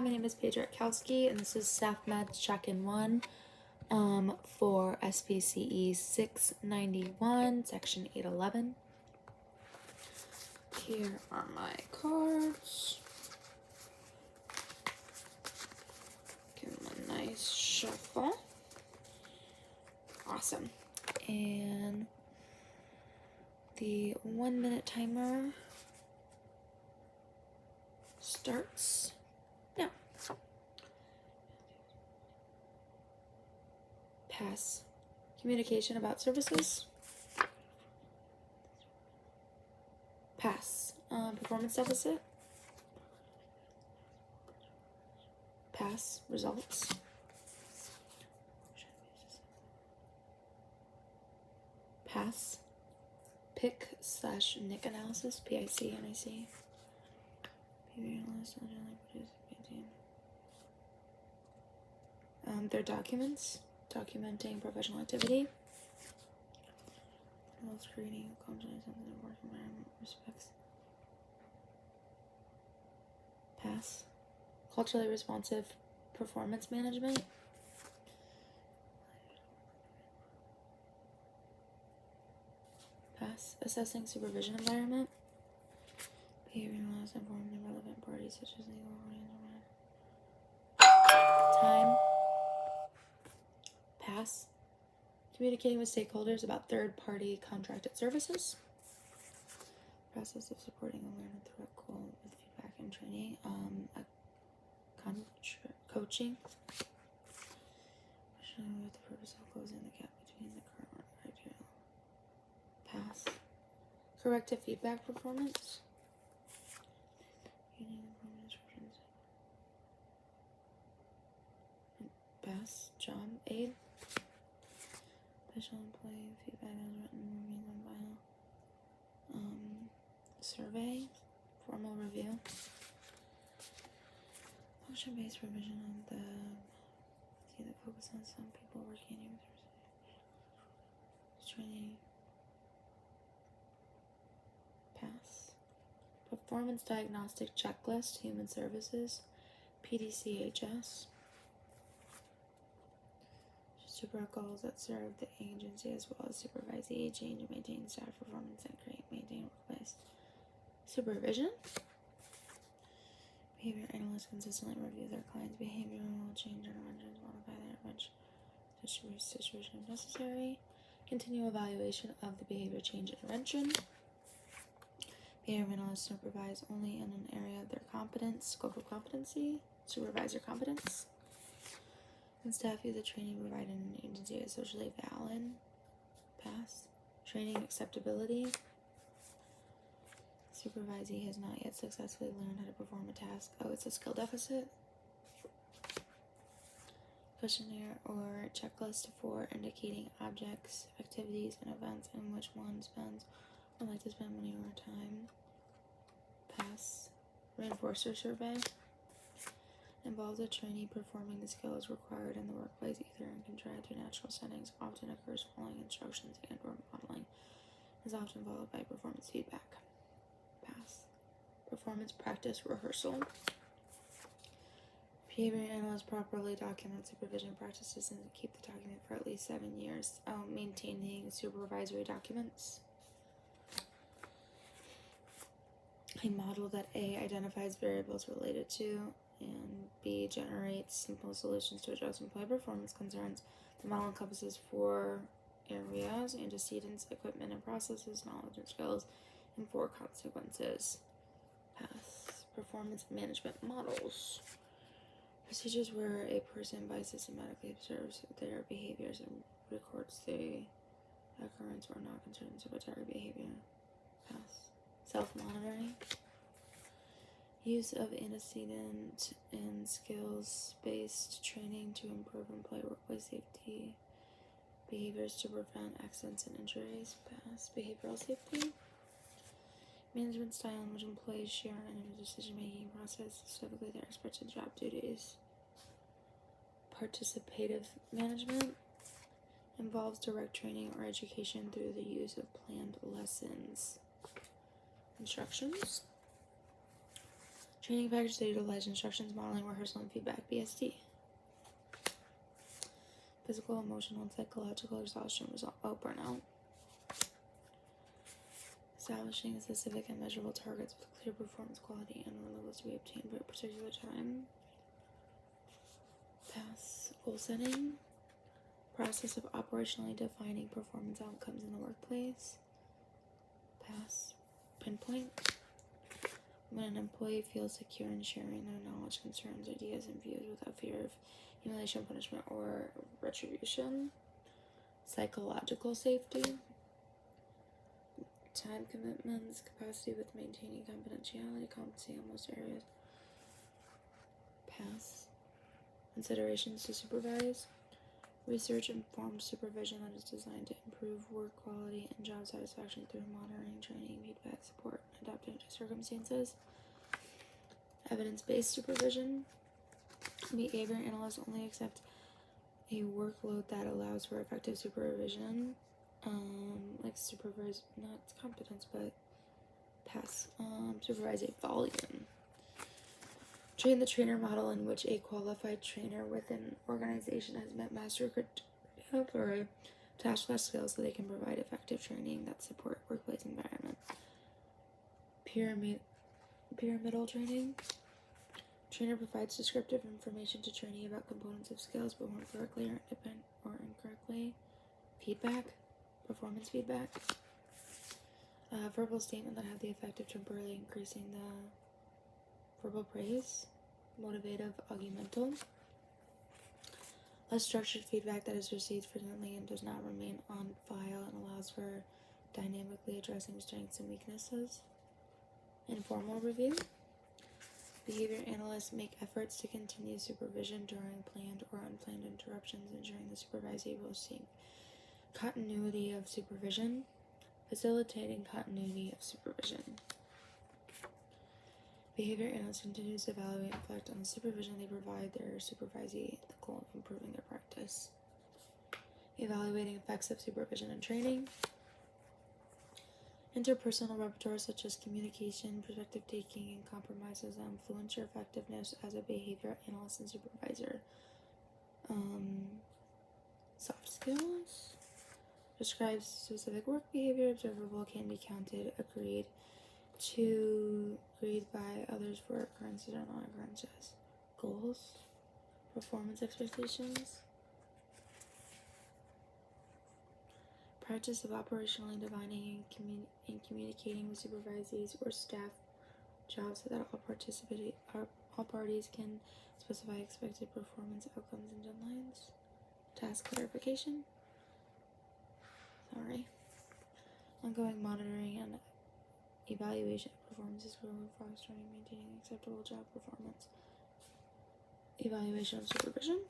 my name is Paige Rutkowski, and this is SAFMED Check-in 1 for SPCE 691, Section 811. Here are my cards. Give them a nice shuffle. Awesome. And the 1 minute timer starts now. Pass. Communication about services. Pass. Performance deficit. Pass. Results. Pass. PIC/NIC analysis. PIC/NIC. Their documents, documenting professional activity, creating a culturally sensitive work environment respects. Pass. Culturally responsive performance management. Pass. Assessing supervision environment. Behavior laws informing the relevant parties such as legal organs. Time. Pass. Communicating with stakeholders about third-party contracted services. Process of supporting and learning through a goal with feedback and training. Coaching. With the purpose of closing the gap between the current work criteria. Pass. Corrective feedback performance. Pass. Job aid. Official employee feedback as written remains on file. Survey. Formal review. Function-based revision of the focus on some people working in training. Pass. Performance diagnostic checklist. Human services. PDCHS. Super goals that serve the agency as well as supervise the change and maintain staff performance and maintain workplace supervision. Behavior analysts consistently review their clients' behavioral change interventions, modify their intervention situation if necessary. Continue evaluation of the behavior change intervention. Behavior analysts supervise only in an area of their competence, scope of competency, supervisor competence. And staff use the training provided in an agency as socially valid. Pass. Training acceptability. Supervisee has not yet successfully learned how to perform a task. Oh, it's a skill deficit. Questionnaire or checklist for indicating objects, activities, and events in which one spends or like to spend money or time. Pass. Reinforcer survey. Involves a trainee performing the skills required in the workplace either in contrived or natural settings, often occurs following instructions and or modeling, is often followed by performance feedback. Pass. Performance practice rehearsal. Behavior analysts properly document supervision practices and keep the document for at least 7 years, maintaining supervisory documents. A model that A, identifies variables related to, and B, generates simple solutions to address employee performance concerns. The model encompasses 4 areas: antecedents, equipment and processes, knowledge and skills, and 4 consequences. Pass. Performance management models. Procedures where a person by systematically observes their behaviors and records the occurrence or non-concerted behavior. Pass. Self-monitoring. Use of antecedent and skills-based training to improve employee workplace safety. Behaviors to prevent accidents and injuries. Pass. Behavioral safety. Management style in which employees share in a decision-making process, specifically their expected job duties. Participative management involves direct training or education through the use of planned lessons. Instructions. Training package that utilize instructions, modeling, rehearsal, and feedback, BSD. Physical, emotional, and psychological exhaustion, burnout. Establishing specific and measurable targets with clear performance, quality, and levels to be obtained by a particular time. Pass. Goal setting. Process of operationally defining performance outcomes in the workplace. Pass. Pinpoint. When an employee feels secure in sharing their knowledge, concerns, ideas, and views without fear of humiliation, punishment, or retribution. Psychological safety. Time commitments, capacity with maintaining confidentiality, competency in most areas. Pass. Considerations to supervise. Research-informed supervision that is designed to improve work quality and job satisfaction through monitoring, training, feedback, support, and adapting to circumstances. Evidence-based supervision. Behavior analysts only accept a workload that allows for effective supervision. Like supervise, not competence, but pass. Supervise a volume. Train the trainer model, in which a qualified trainer within an organization has met master criteria for task-less skills so they can provide effective training that support workplace environment. Pyramidal training. Trainer provides descriptive information to trainee about components of skills, but more correctly or incorrectly. Feedback. Performance feedback. Verbal statement that have the effect of temporarily increasing the verbal praise. Motivative augmental. Less structured feedback that is received frequently and does not remain on file and allows for dynamically addressing strengths and weaknesses. Informal review. Behavior analysts make efforts to continue supervision during planned or unplanned interruptions, ensuring the supervisee will seek continuity of supervision. Facilitating continuity of supervision. Behavior analysts continues to evaluate and reflect on the supervision they provide their supervisee with the goal of improving their practice. Evaluating effects of supervision and training. Interpersonal repertoire such as communication, perspective taking, and compromises that influence your effectiveness as a behavior analyst and supervisor. Soft skills. Describes specific work behavior, observable, can be counted, agreed by others for occurrences or non-occurrences. Goals. Performance expectations. Practice of operationally defining and communicating with supervisees or staff jobs so that all parties can specify expected performance outcomes and deadlines. Task clarification. Ongoing monitoring and evaluation of performances for fostering and maintaining acceptable job performance. Evaluation of supervision.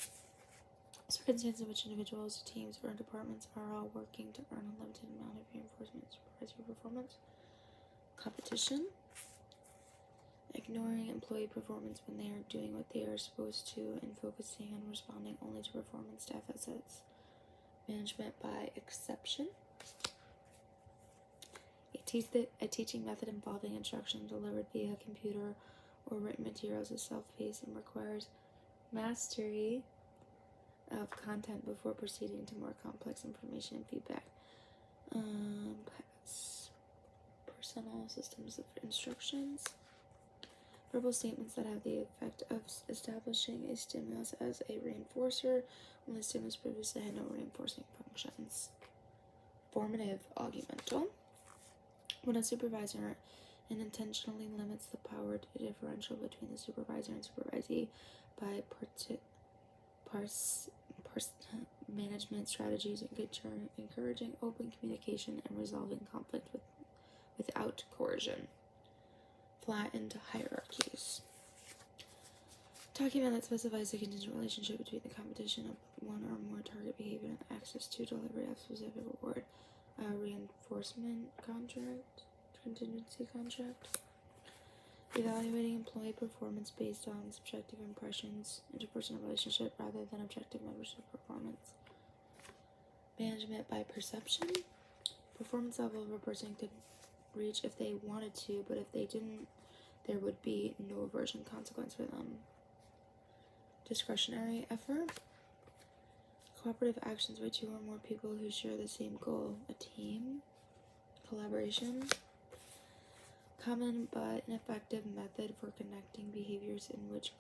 Circumstances in which individuals, teams, or departments are all working to earn a limited amount of reinforcement of supervisory performance. Competition. Ignoring employee performance when they are doing what they are supposed to and focusing on responding only to performance deficits. Management by exception. A teaching method involving instruction delivered via computer or written materials is self-paced and requires mastery of content before proceeding to more complex information and feedback. Personal systems of instructions. Verbal statements that have the effect of establishing a stimulus as a reinforcer when the stimulus previously had no reinforcing functions. Formative augmental. When a supervisor unintentionally limits the power differential between the supervisor and supervisee by management strategies, encouraging open communication and resolving conflict without coercion. Flattened hierarchies. Document that specifies the contingent relationship between the competition of one or more target behavior and access to delivery of specific reward. Reinforcement contract, contingency contract. Evaluating employee performance based on subjective impressions, interpersonal relationship rather than objective measures of performance. Management by perception. Performance level of a person could reach if they wanted to, but if they didn't, there would be no aversion consequence for them. Discretionary effort. Cooperative actions by 2 or more people who share the same goal. A team. Collaboration. Common but ineffective method for connecting behaviors in which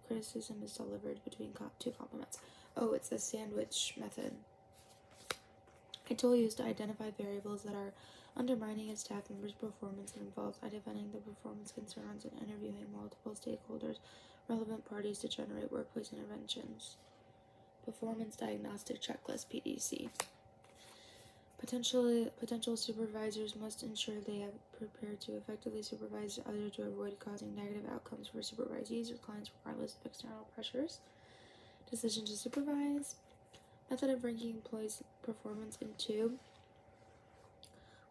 criticism is delivered between 2 complements. Oh, it's the sandwich method. A tool used to identify variables that are undermining a staff member's performance. It involves identifying the performance concerns and interviewing multiple stakeholders, relevant parties to generate workplace interventions. Performance Diagnostic Checklist, PDC. Potential supervisors must ensure they have prepared to effectively supervise others to avoid causing negative outcomes for supervisees or clients regardless of external pressures. Decision to supervise. Method of ranking employees' performance in 2,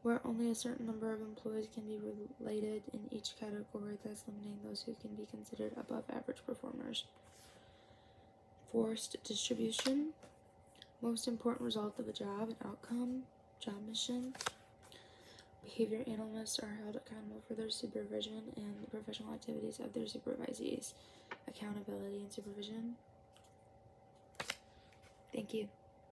where only a certain number of employees can be related in each category, thus limiting those who can be considered above average performers. Forced distribution. Most important result of a job and outcome. Job mission. Behavior analysts are held accountable for their supervision and the professional activities of their supervisees. Accountability and supervision. Thank you.